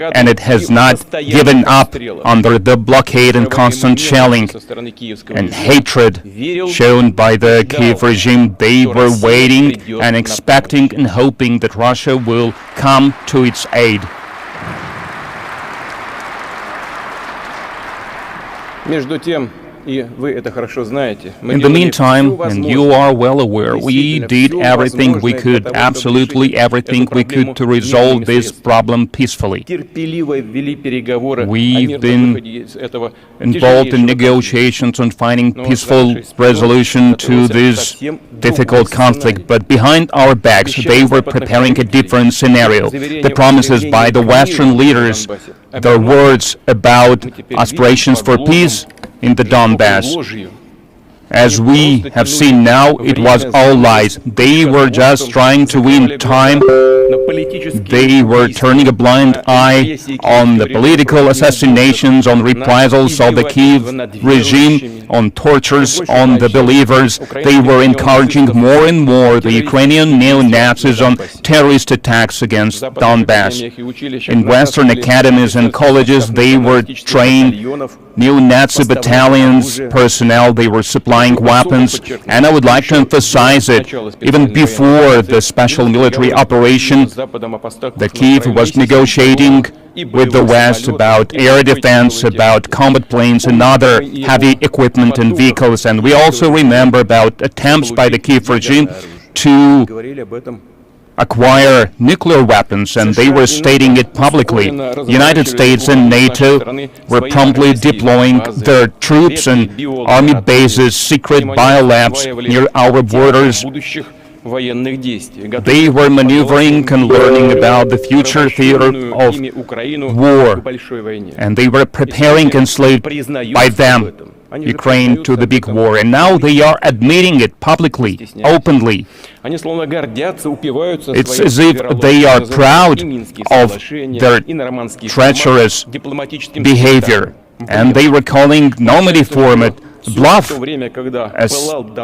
and it has not given up under the blockade and constant shelling and hatred shown by the Kiev regime. They were waiting and expecting and hoping that Russia will come to its aid. In the meantime, and you are well aware, we did everything we could, absolutely everything we could, to resolve this problem peacefully. We've been involved in negotiations on finding peaceful resolution to this difficult conflict, but behind our backs they were preparing a different scenario. The promises by the Western leaders, their words about aspirations for peace in the Donbass. As we have seen now, it was all lies. They were just trying to win time. They were turning a blind eye on the political assassinations, on reprisals of the Kiev regime, on tortures on the believers. They were encouraging more and more the Ukrainian neo-Nazis on terrorist attacks against Donbass. In Western academies and colleges, they were trained neo-Nazi battalions personnel. They were supplying weapons, and I would like to emphasize it. Even before the special military operation, the Kiev was negotiating with the West about air defense, about combat planes and other heavy equipment and vehicles. And we also remember about attempts by the Kiev regime to acquire nuclear weapons, and they were stating it publicly. The United States and NATO were promptly deploying their troops and army bases, secret biolabs near our borders. They were maneuvering and learning about the future theater of war, and they were preparing enslaved by them Ukraine to the big war, and now they are admitting it publicly, openly. It's as if they are proud of their treacherous behavior, and they were calling Normandy format bluff as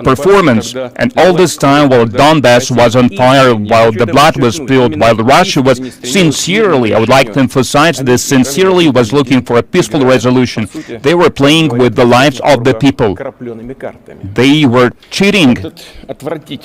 performance. And all this time, while Donbass was on fire, while the blood was spilled, while Russia was sincerely, I would like to emphasize this, sincerely was looking for a peaceful resolution, they were playing with the lives of the people. They were cheating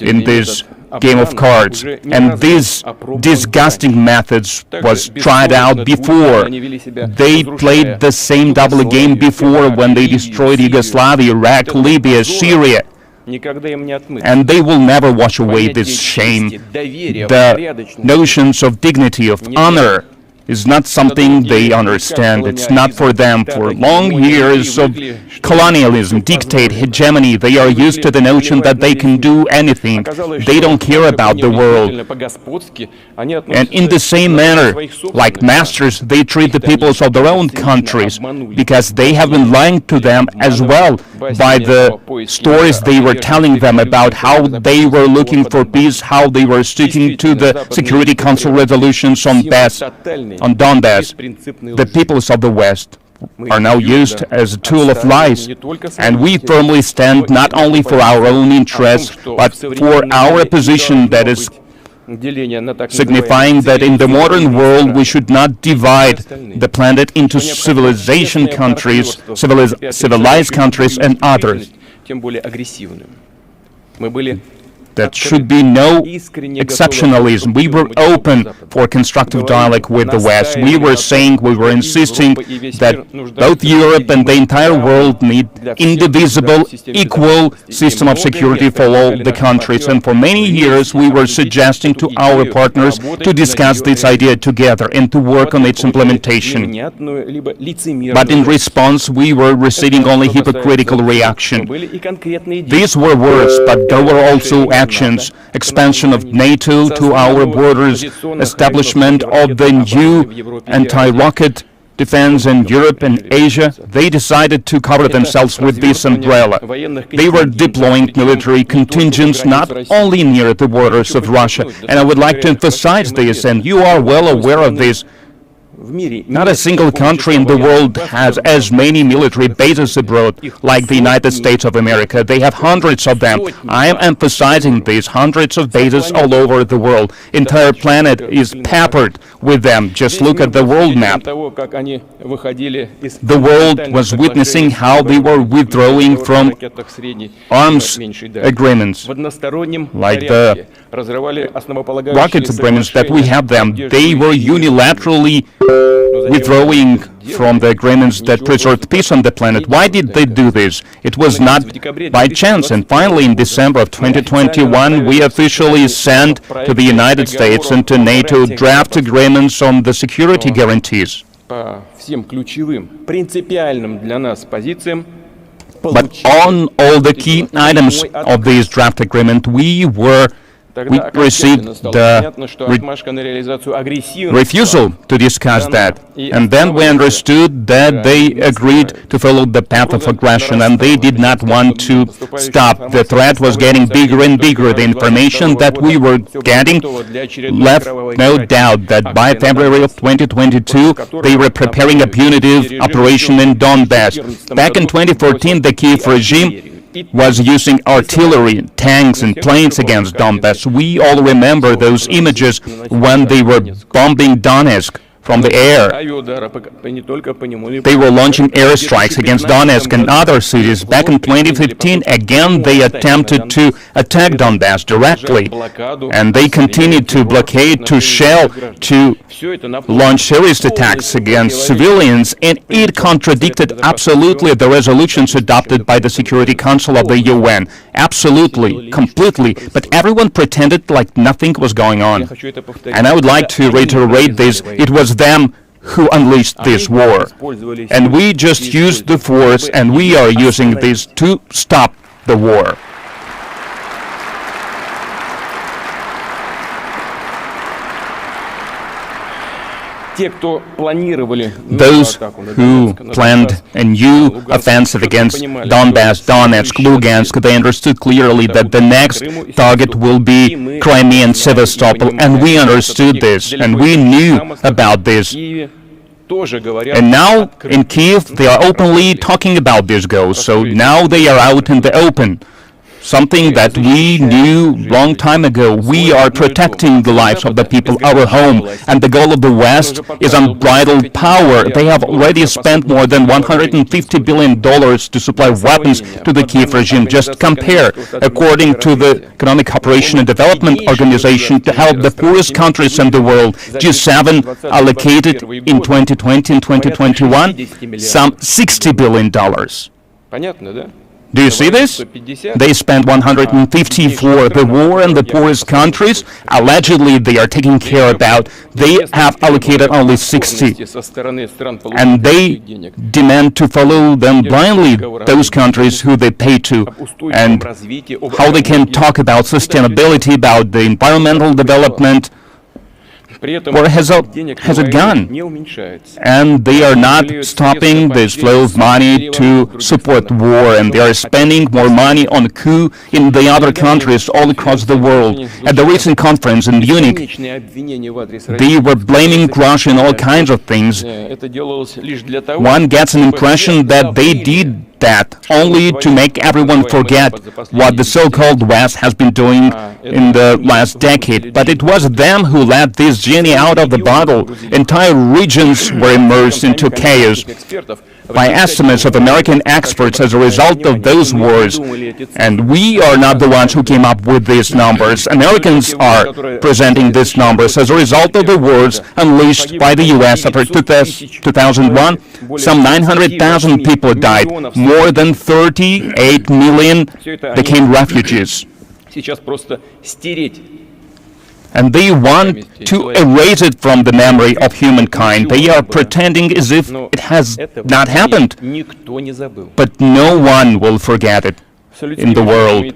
in this game of cards, and these disgusting methods was tried out before. They played the same double game before when they destroyed Yugoslavia, Iraq, Libya, Syria, and they will never wash away this shame. The notions of dignity, of honor, is not something they understand. It's not for them. For long years of colonialism, dictate, hegemony, they are used to the notion that they can do anything. They don't care about the world. And in the same manner, like masters, they treat the peoples of their own countries, because they have been lying to them as well by the stories they were telling them about how they were looking for peace, how they were sticking to the Security Council resolutions on Donbass. The peoples of the West are now used as a tool of lies, and we firmly stand not only for our own interests, but for our position, that is signifying that in the modern world we should not divide the planet into civilized countries and others. That should be no exceptionalism. We were open for constructive dialogue with the West. We were insisting that both Europe and the entire world need indivisible, equal system of security for all the countries. And for many years we were suggesting to our partners to discuss this idea together and to work on its implementation. But in response we were receiving only hypocritical reaction. These were words, but there were also actions: expansion of NATO to our borders, establishment of the new anti-rocket defense in Europe and Asia. They decided to cover themselves with this umbrella. They were deploying military contingents not only near the borders of Russia, and I would like to emphasize this, and you are well aware of this. Not a single country in the world has as many military bases abroad like the United States of America. They have hundreds of them. I am emphasizing these hundreds of bases all over the world. Entire planet is peppered with them. Just look at the world map. The world was witnessing how they were withdrawing from arms agreements, like the rocket agreements that we have them. They were unilaterally withdrawing from the agreements that preserved peace on the planet. Why did they do this? It was not by chance. And finally, in December of 2021, we officially sent to the United States and to NATO draft agreements on the security guarantees. But on all the key items of this draft agreement, we received the refusal to discuss that. And then we understood that they agreed to follow the path of aggression, and they did not want to stop. The threat was getting bigger and bigger. The information that we were getting left no doubt that by February of 2022, they were preparing a punitive operation in Donbass. Back in 2014, the Kiev regime was using artillery, tanks, and planes against Donbass. We all remember those images when they were bombing Donetsk from the air. They were launching airstrikes against Donetsk and other cities. Back in 2015, again, they attempted to attack Donbass directly. And they continued to blockade, to shell, to launch serious attacks against civilians. And it contradicted absolutely the resolutions adopted by the Security Council of the UN. Absolutely, completely. But everyone pretended like nothing was going on. And I would like to reiterate this. It was them who unleashed this war. And we just used the force, and we are using this to stop the war. Those who planned a new offensive against Donbass, Donetsk, Lugansk, they understood clearly that the next target will be Crimea and Sevastopol, and we understood this, and we knew about this. And now in Kiev, they are openly talking about these goals, so now they are out in the open. Something that we knew long time ago. We are protecting the lives of the people, our home, and the goal of the West is unbridled power. They have already spent more than $150 billion to supply weapons to the Kiev regime. Just compare. According to the Economic Cooperation and Development Organization, to help the poorest countries in the world, G7 allocated in 2020 and 2021 some $60 billion. Do you see this? They spent 150 for the war in the poorest countries. Allegedly, they are taking care about. They have allocated only 60. And they demand to follow them blindly, those countries who they pay to. And how they can talk about sustainability, about the environmental development. Where has it gone? And they are not stopping this flow of money to support war, and they are spending more money on coup in the other countries all across the world. At the recent conference in Munich, they were blaming Russia in all kinds of things. One gets an impression that they did that only to make everyone forget what the so-called West has been doing in the last decade. But it was them who let this genie out of the bottle. Entire regions were immersed into chaos. By estimates of American experts as a result of those wars, and we are not the ones who came up with these numbers. Americans are presenting these numbers as a result of the wars unleashed by the U.S. after 2001. Some 900,000 people died. More than 38 million became refugees. And they want to erase it from the memory of humankind. They are pretending as if it has not happened. But no one will forget it in the world,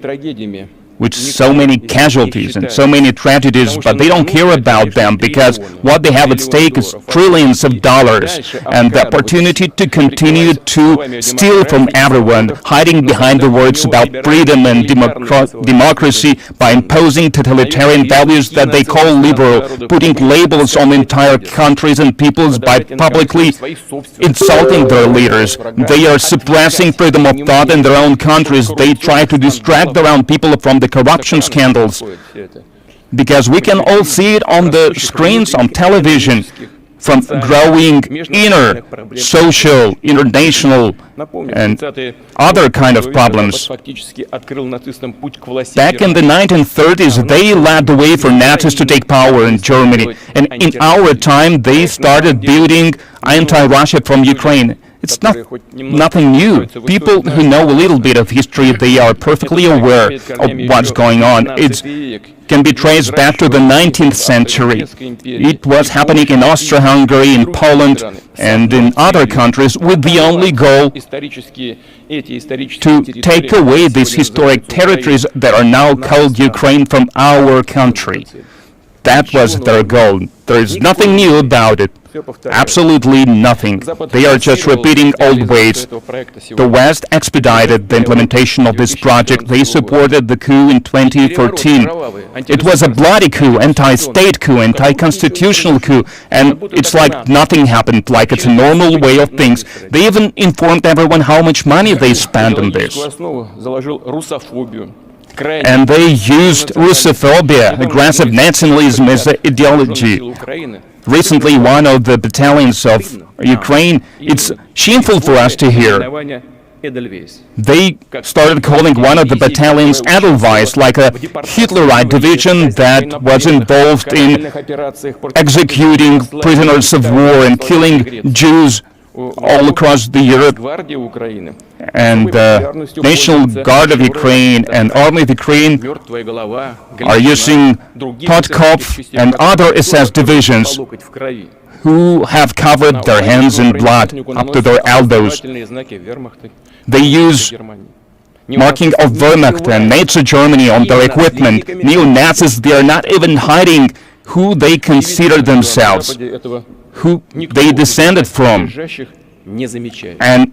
with so many casualties and so many tragedies, but they don't care about them because what they have at stake is trillions of dollars and the opportunity to continue to steal from everyone, hiding behind the words about freedom and democracy by imposing totalitarian values that they call liberal, putting labels on entire countries and peoples by publicly insulting their leaders. They are suppressing freedom of thought in their own countries. They try to distract their own people from the corruption scandals. because we can all see it on the screens on television, from growing inner, social, international, and other kind of problems. Back in the 1930s, they led the way for Nazis to take power in Germany, and in our time, they started building anti-Russia from Ukraine. It's nothing new. People who know a little bit of history, they are perfectly aware of what's going on. It can be traced back to the 19th century. It was happening in Austria-Hungary, in Poland, and in other countries, with the only goal to take away these historic territories that are now called Ukraine from our country. That was their goal. There is nothing new about it. Absolutely nothing. They are just repeating old ways. The West expedited the implementation of this project. They supported the coup in 2014. It was a bloody coup, anti-state coup, anti-constitutional coup, and it's like nothing happened, like it's a normal way of things. They even informed everyone how much money they spent on this. And they used Russophobia, aggressive nationalism as the ideology. Recently, one of the battalions of Ukraine, it's shameful for us to hear, they started calling one of the battalions Edelweiss, like a Hitlerite division that was involved in executing prisoners of war and killing Jews all across the Europe. And the National Guard of Ukraine and Army of Ukraine are using Podkop and other SS divisions who have covered their hands in blood up to their elbows. They use marking of Wehrmacht and Nazi Germany on their equipment. Neo-Nazis, they are not even hiding who they consider themselves, who they descended from. And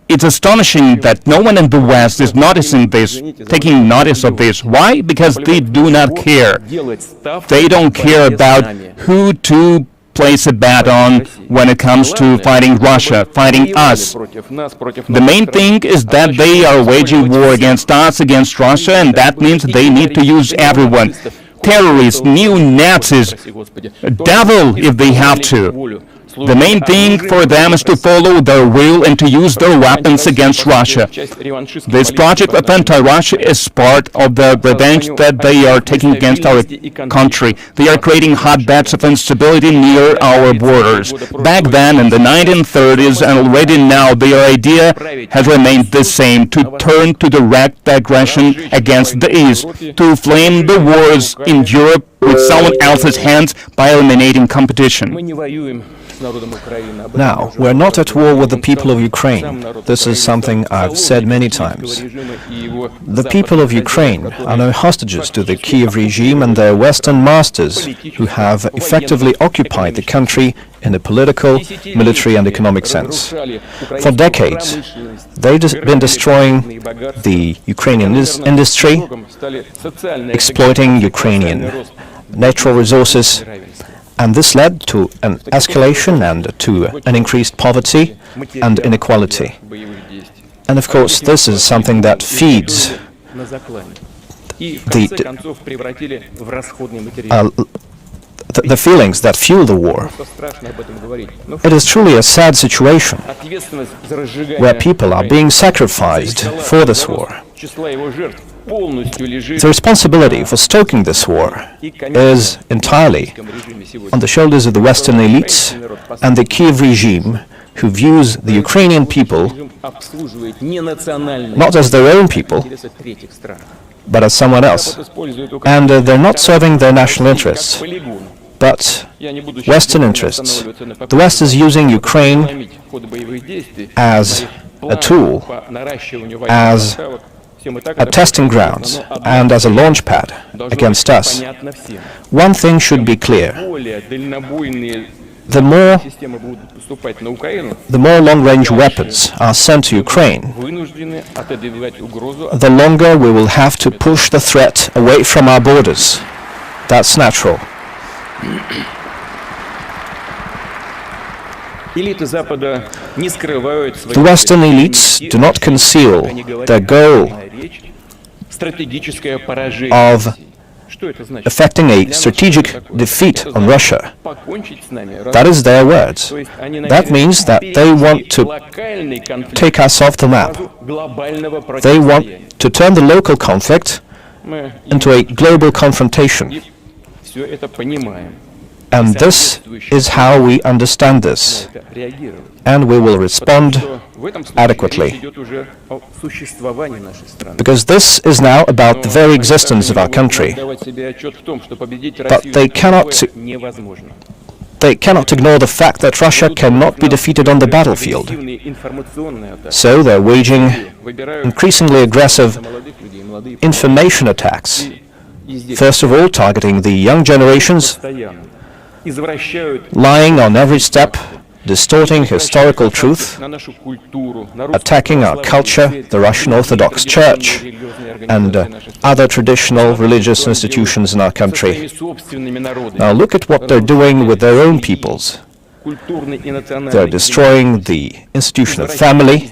it's astonishing that no one in the West is noticing this, taking notice of this. Why? Because they do not care. They don't care about who to place a bet on when it comes to fighting Russia, fighting us. The main thing is that they are waging war against us, against Russia, and that means they need to use everyone. Terrorists, neo-Nazis, devil if they have to. The main thing for them is to follow their will and to use their weapons against Russia. This project of anti-Russia is part of the revenge that they are taking against our country. They are creating hotbeds of instability near our borders. Back then, in the 1930s, and already now, their idea has remained the same, to turn to direct aggression against the East, to flame the wars in Europe with someone else's hands by eliminating competition. Now, we're not at war with the people of Ukraine. This is something I've said many times. The people of Ukraine are no hostages to the Kiev regime and their Western masters, who have effectively occupied the country in a political, military and economic sense. For decades, they've been destroying the Ukrainian industry, exploiting Ukrainian natural resources, and this led to an escalation and to an increased poverty and inequality. And of course, this is something that feeds the feelings that fuel the war. It is truly a sad situation where people are being sacrificed for this war. The responsibility for stoking this war is entirely on the shoulders of the Western elites and the Kiev regime, who views the Ukrainian people not as their own people, but as someone else. And they're not serving their national interests, but Western interests. The West is using Ukraine as a tool, as a testing ground, and as a launch pad against us. One thing should be clear. The more long-range weapons are sent to Ukraine, the longer we will have to push the threat away from our borders. That's natural. The Western elites do not conceal their goal of effecting a strategic defeat on Russia. That is their words. That means that they want to take us off the map. They want to turn the local conflict into a global confrontation. And this is how we understand this, and we will respond adequately. Because this is now about the very existence of our country. But they cannot ignore the fact that Russia cannot be defeated on the battlefield. So they're waging increasingly aggressive information attacks, first of all targeting the young generations, lying on every step, distorting historical truth, attacking our culture, the Russian Orthodox Church, and other traditional religious institutions in our country. Now look at what they're doing with their own peoples. They're destroying the institution of family,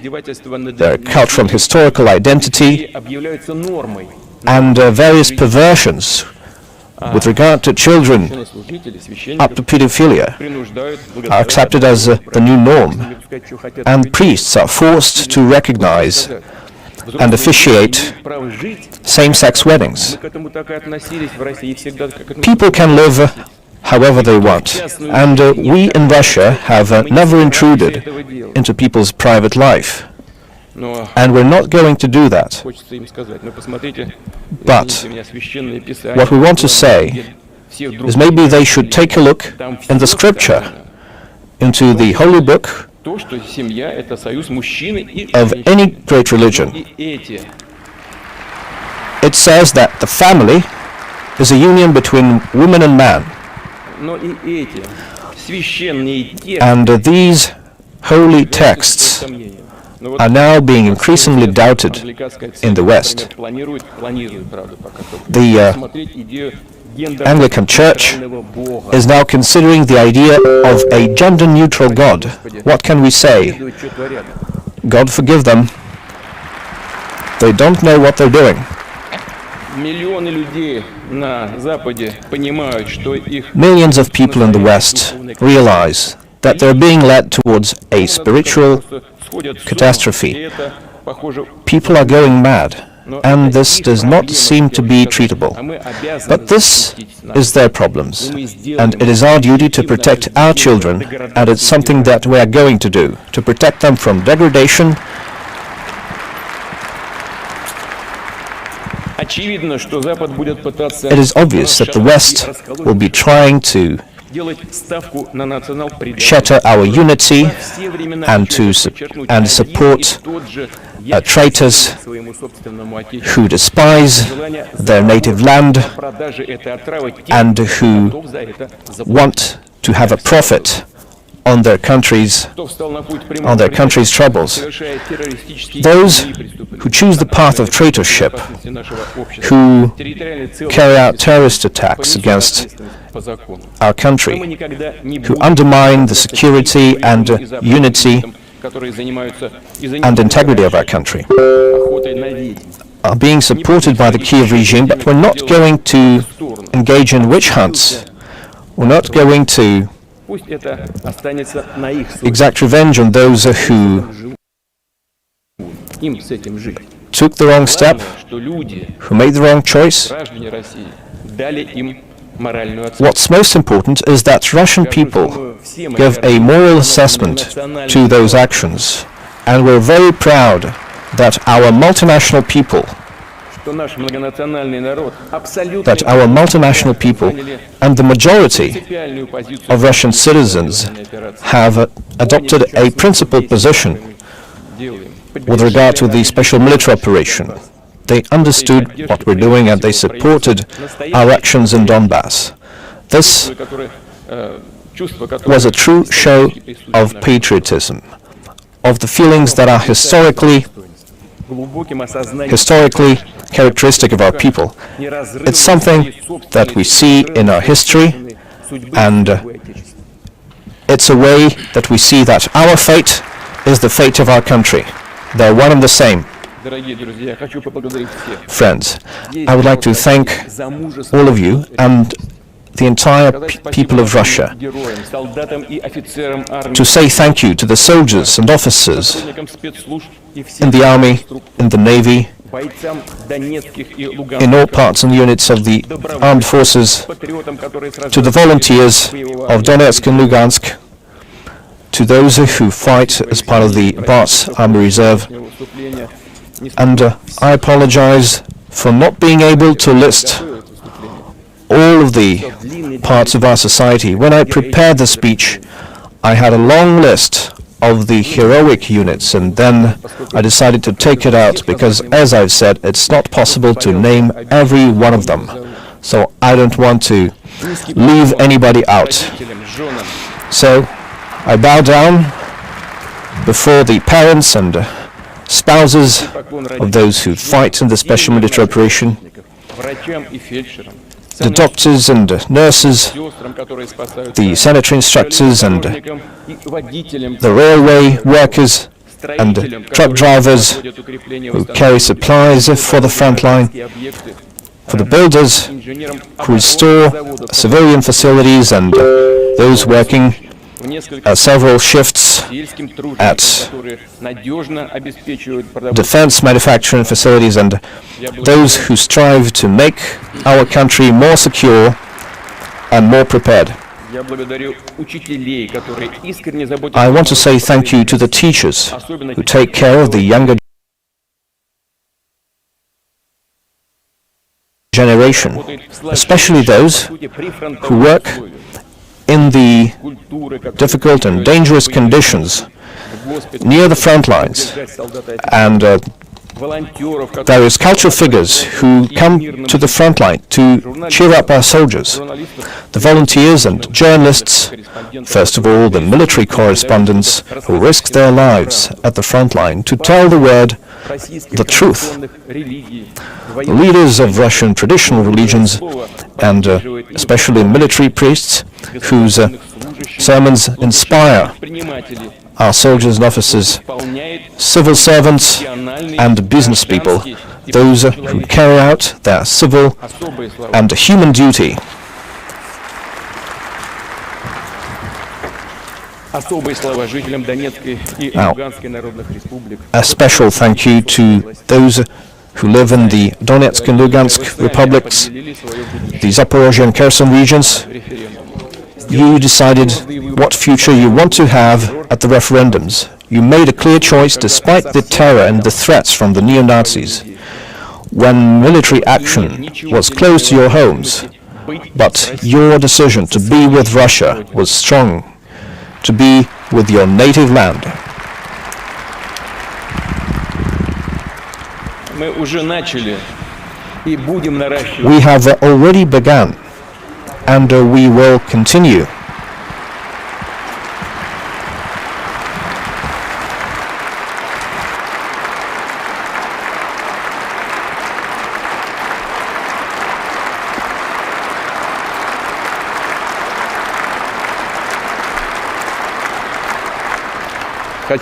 their cultural and historical identity, and various perversions with regard to children up to pedophilia are accepted as the new norm, and priests are forced to recognize and officiate same-sex weddings. People can live however they want, and we in Russia have never intruded into people's private life. And we're not going to do that. But what we want to say is maybe they should take a look in the scripture, into the holy book of any great religion. It says that the family is a union between woman and man. And these holy texts are now being increasingly doubted in the West. The Anglican Church is now considering the idea of a gender-neutral God. What can we say? God forgive them. They don't know what they're doing. Millions of people in the West realize that they're being led towards a spiritual catastrophe. People are going mad, and this does not seem to be treatable. But this is their problems, and it is our duty to protect our children, and it's something that we are going to do, to protect them from degradation. It is obvious that the West will be trying to shatter our unity and support traitors who despise their native land and who want to have a profit on their country's troubles. Those who choose the path of traitorship, who carry out terrorist attacks against our country, who undermine the security and unity and integrity of our country, are being supported by the Kiev regime, but we're not going to engage in witch hunts. We're not going to exact revenge on those who took the wrong step, who made the wrong choice. What's most important is that Russian people give a moral assessment to those actions, and we're very proud that our multinational people and the majority of Russian citizens have adopted a principled position with regard to the special military operation. They understood what we're doing and they supported our actions in Donbass. This was a true show of patriotism, of the feelings that are historically characteristic of our people. It's something that we see in our history, and it's a way that we see that our fate is the fate of our country. They're one and the same. Friends, I would like to thank all of you and the entire people of Russia, to say thank you to the soldiers and officers in the army, in the navy, in all parts and units of the armed forces, to the volunteers of Donetsk and Lugansk, to those who fight as part of the Bats Army Reserve. And I apologize for not being able to list all of the parts of our society. When I prepared the speech, I had a long list of the heroic units, and then I decided to take it out because, as I've said, it's not possible to name every one of them. So I don't want to leave anybody out. So I bow down before the parents and spouses of those who fight in the special military operation, the doctors and nurses, the sanitary instructors and the railway workers and truck drivers who carry supplies for the front line, for the builders who restore civilian facilities and those working several shifts at defense manufacturing facilities, and those who strive to make our country more secure and more prepared. I want to say thank you to the teachers who take care of the younger generation, especially those who work in the difficult and dangerous conditions near the front lines, and various cultural figures who come to the front line to cheer up our soldiers, the volunteers and journalists, first of all the military correspondents who risk their lives at the front line to tell the world the truth, the leaders of Russian traditional religions, and especially military priests whose sermons inspire our soldiers and officers, civil servants and business people, those who carry out their civil and human duty. Now, a special thank you to those who live in the Donetsk and Lugansk republics, the Zaporozhye and Kherson regions. You decided what future you want to have at the referendums. You made a clear choice despite the terror and the threats from the neo-Nazis. When military action was close to your homes, but your decision to be with Russia was strong, to be with your native land. We have already begun, and we will continue. I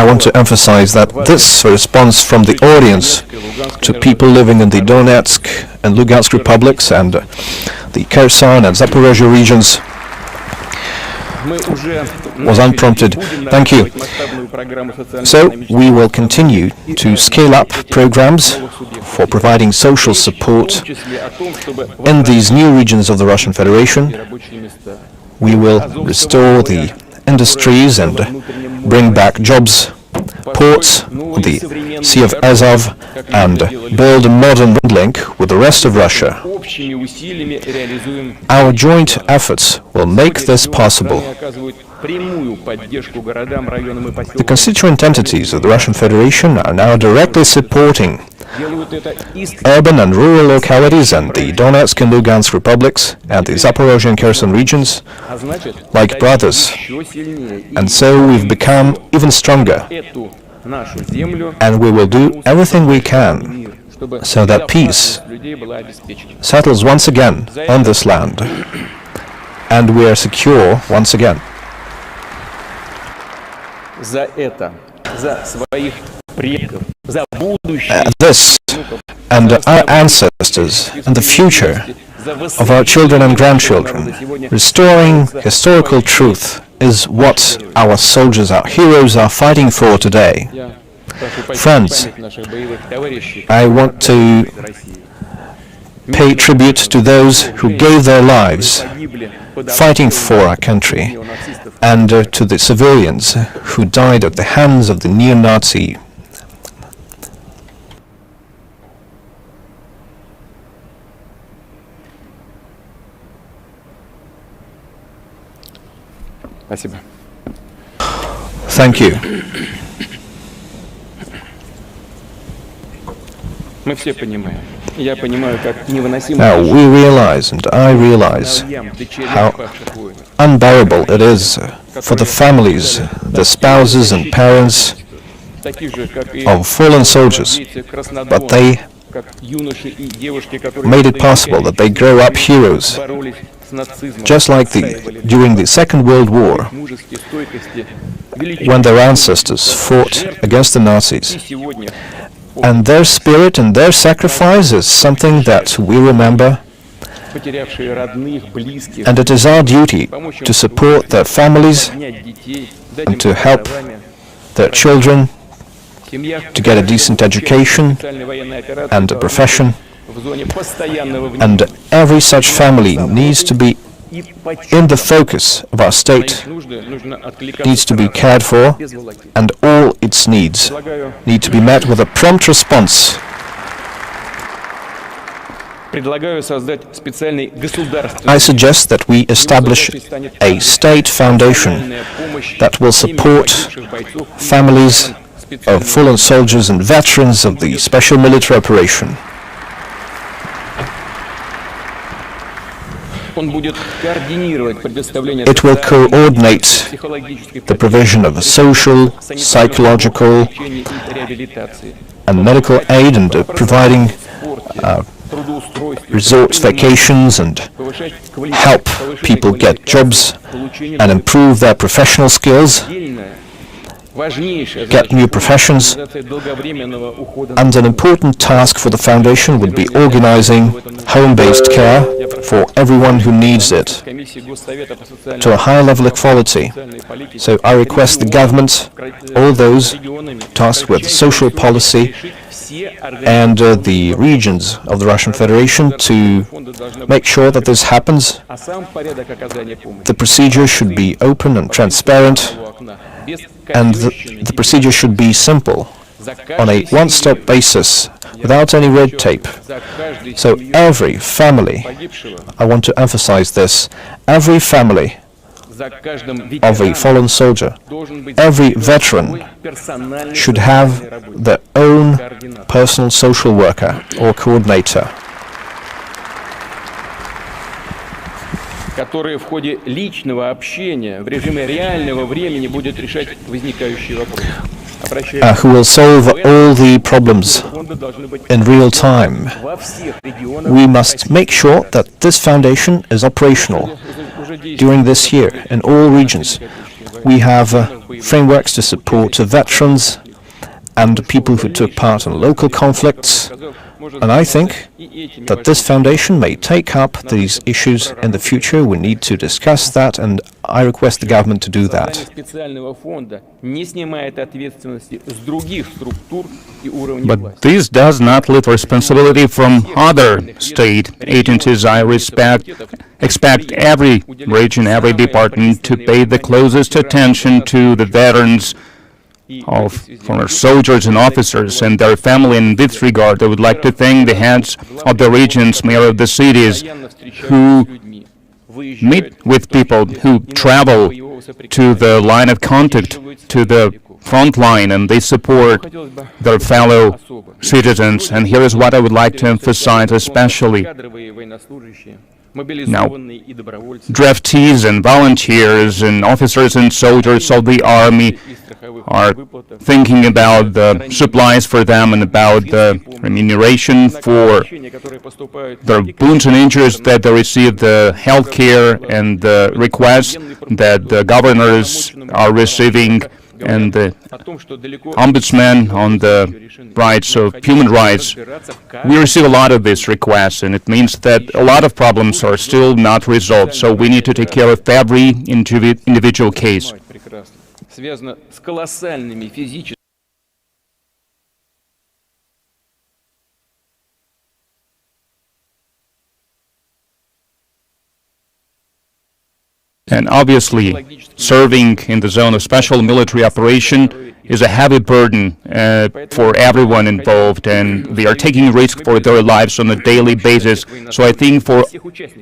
want to emphasize that this response from the audience to people living in the Donetsk and Lugansk republics and the Kherson and Zaporozhye regions was unprompted. Thank you. So we will continue to scale up programs for providing social support in these new regions of the Russian Federation. We will restore the industries and bring back jobs, ports, the Sea of Azov, and build a modern link with the rest of Russia. Our joint efforts will make this possible. The constituent entities of the Russian Federation are now directly supporting urban and rural localities and the Donetsk and Lugansk republics and the Zaporozhye and Kherson regions like brothers. And so we've become even stronger. And we will do everything we can so that peace settles once again on this land and we are secure once again. this and our ancestors and the future of our children and grandchildren. Restoring historical truth is what our soldiers, our heroes are fighting for today. Friends, I want to pay tribute to those who gave their lives fighting for our country, and to the civilians who died at the hands of the neo-Nazi. Thank you. Now, we realize, and I realize, how unbearable it is for the families, the spouses and parents of fallen soldiers, but they made it possible that they grow up heroes, just like during the Second World War, when their ancestors fought against the Nazis. And their spirit and their sacrifice is something that we remember, and it is our duty to support their families and to help their children to get a decent education and a profession. And every such family needs to be in the focus of our state, needs to be cared for, and all its needs need to be met with a prompt response. I suggest that we establish a state foundation that will support families of fallen soldiers and veterans of the special military operation. It will coordinate the provision of social, psychological, and medical aid, and providing resorts, vacations, and help people get jobs and improve their professional skills, get new professions. And an important task for the foundation would be organizing home-based care for everyone who needs it to a high level of quality. So I request the government, all those tasked with social policy, and the regions of the Russian Federation to make sure that this happens. The procedure should be open and transparent, and the procedure should be simple, on a one-stop basis, without any red tape. So every family, I want to emphasize this, every family of a fallen soldier, every veteran should have their own personal social worker or coordinator, который в ходе личного общения в режиме реального времени будет решать возникающие вопросы. Who will solve all the problems in real time. We must make sure that this foundation is operational during this year in all regions. We have frameworks to support veterans and people who took part in local conflicts. And I think that this foundation may take up these issues in the future. We need to discuss that, and I request the government to do that. But this does not lift responsibility from other state agencies. I expect every region, every department to pay the closest attention to the veterans of former soldiers and officers and their family. In this regard, I would like to thank the heads of the regions, mayor of the cities, who meet with people, who travel to the line of contact, to the front line, and they support their fellow citizens. And here is what I would like to emphasize especially. Now, draftees and volunteers and officers and soldiers of the army are thinking about the supplies for them and about the remuneration for their wounds and injuries that they receive, the health care and the requests that the governors are receiving and the ombudsman on the rights of human rights, we receive a lot of these requests, and it means that a lot of problems are still not resolved, so we need to take care of every individual case. Связано с колоссальными физическими. And obviously, serving in the zone of special military operation is a heavy burden for everyone involved, and they are taking risk for their lives on a daily basis. So I think for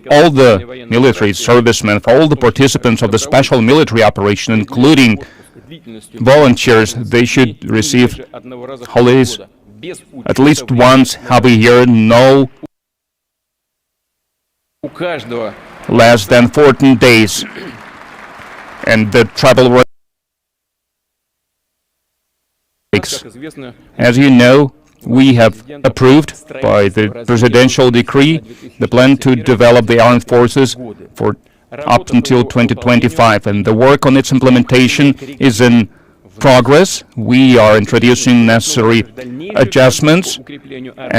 all the military servicemen, for all the participants of the special military operation, including volunteers, they should receive holidays at least once every year, no less than 14 days, and the travel breaks. As you know, we have approved by the presidential decree the plan to develop the armed forces for up until 2025, and the work on its implementation is in progress. We are introducing necessary adjustments,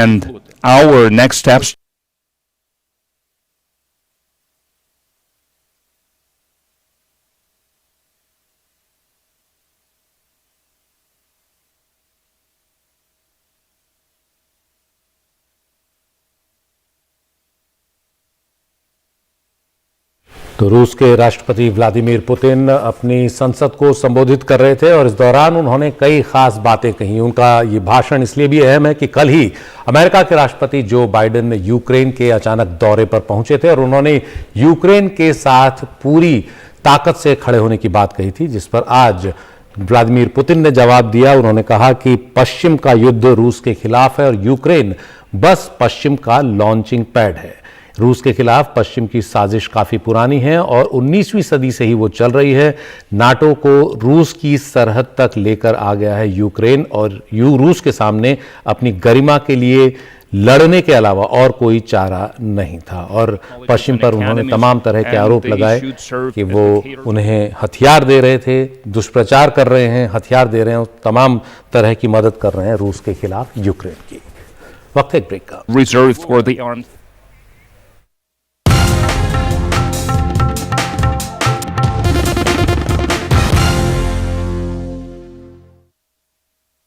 and our next steps तो रूस के राष्ट्रपति Vladimir Putin अपनी संसद को संबोधित कर रहे थे और इस दौरान उन्होंने कई खास बातें कही। उनका ये भाषण इसलिए भी अहम है कि कल ही अमेरिका के राष्ट्रपति जो बाइडेन यूक्रेन के अचानक दौरे पर पहुंचे थे और उन्होंने यूक्रेन के साथ पूरी ताकत से खड़े होने की बात कही थी, जिस पर आज व्लादिमीर पुतिन ने जवाब दिया। उन्होंने कहा कि पश्चिम का युद्ध रूस के खिलाफ है और यूक्रेन बस पश्चिम का लॉन्चिंग पैड है। रूस के खिलाफ पश्चिम की साजिश काफी पुरानी है और 19वीं सदी से ही वो चल रही है। नाटो को रूस की सरहद तक लेकर आ गया है यूक्रेन, और रूस के सामने अपनी गरिमा के लिए लड़ने के अलावा और कोई चारा नहीं था। और पश्चिम पर उन्होंने तमाम तरह के आरोप लगाए कि वो उन्हें हथियार दे रहे थे, दुष्प्रचार कर रहे हैं, हथियार दे रहे हैं, तमाम तरह की मदद कर रहे हैं रूस के खिलाफ यूक्रेन की। वक्त एक ब्रेक का।